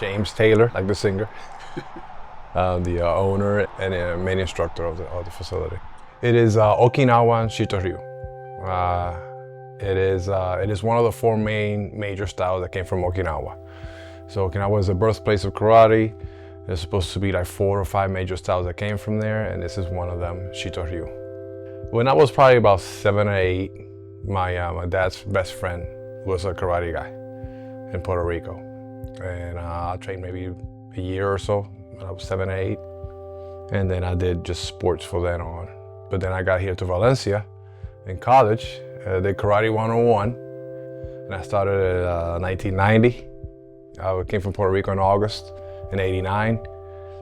James Taylor, like the singer, the owner and main instructor of the facility. It is Okinawa Shito-ryu. It is one of the four major styles that came from Okinawa. So Okinawa is the birthplace of karate. There's supposed to be like 4 or 5 major styles that came from there, and this is one of them, Shito-ryu. When I was probably about 7 or 8, my dad's best friend was a karate guy in Puerto Rico. And I trained maybe a year or so when I was 7 or 8. And then I did just sports from then on. But then I got here to Valencia in college, did Karate 101. And I started in 1990. I came from Puerto Rico in August in '89.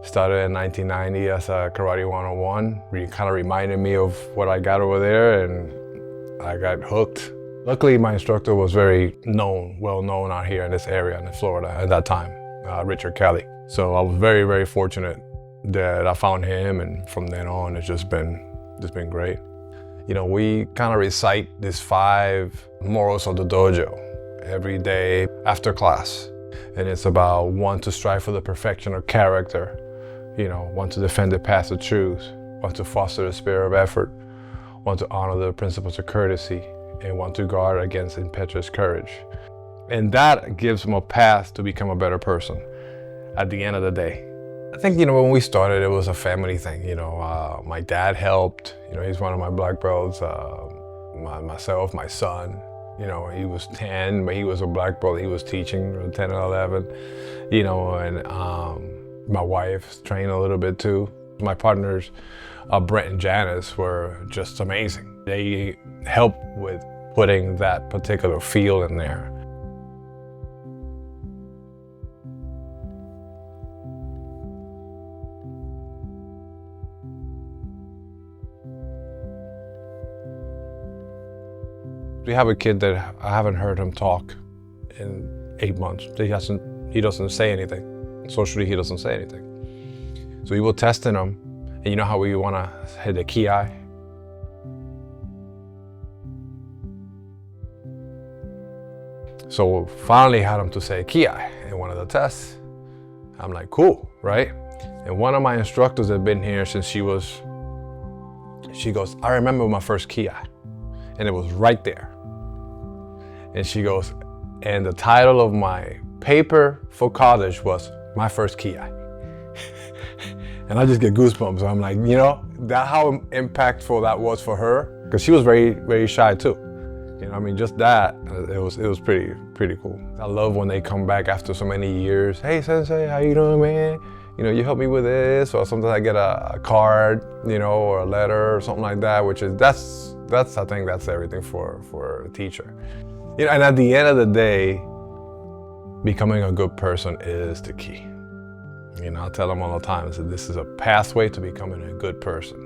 Started in 1990 as a Karate 101. Really kind of reminded me of what I got over there, and I got hooked. Luckily, my instructor was very well known out here in this area in Florida at that time, Richard Kelly. So I was very, very fortunate that I found him, and from then on, it's just been great. You know, we kind of recite these 5 morals of the dojo every day after class. And it's about 1, to strive for the perfection of character, 1, to defend the path of truth, 1, to foster the spirit of effort, 1, to honor the principles of courtesy, and 1, to guard against impetuous courage. And that gives them a path to become a better person at the end of the day. I think, when we started, it was a family thing. My dad helped. He's one of my black belts. Myself, my son. He was 10, but he was a black belt. He was teaching 10 and 11. And my wife trained a little bit too. My partners, Brett and Janice, were just amazing. They helped with putting that particular feel in there. We have a kid that I haven't heard him talk in 8 months. He doesn't say anything. Socially, he doesn't say anything. So we were testing him, and you know how we want to hit the ki? So finally had him to say ki in one of the tests. I'm like, cool, right? And one of my instructors that had been here since she goes, I remember my first ki, and it was right there. And she goes, and the title of my paper for college was my first ki. And I just get goosebumps. I'm like, that how impactful that was for her, because she was very, very shy too. Just that, it was pretty cool. I love when they come back after so many years. Hey, Sensei, how you doing, man? You help me with this, or sometimes I get a card, or a letter or something like that, which is, I think that's everything for a teacher. And at the end of the day, becoming a good person is the key. I tell them all the time, this is a pathway to becoming a good person.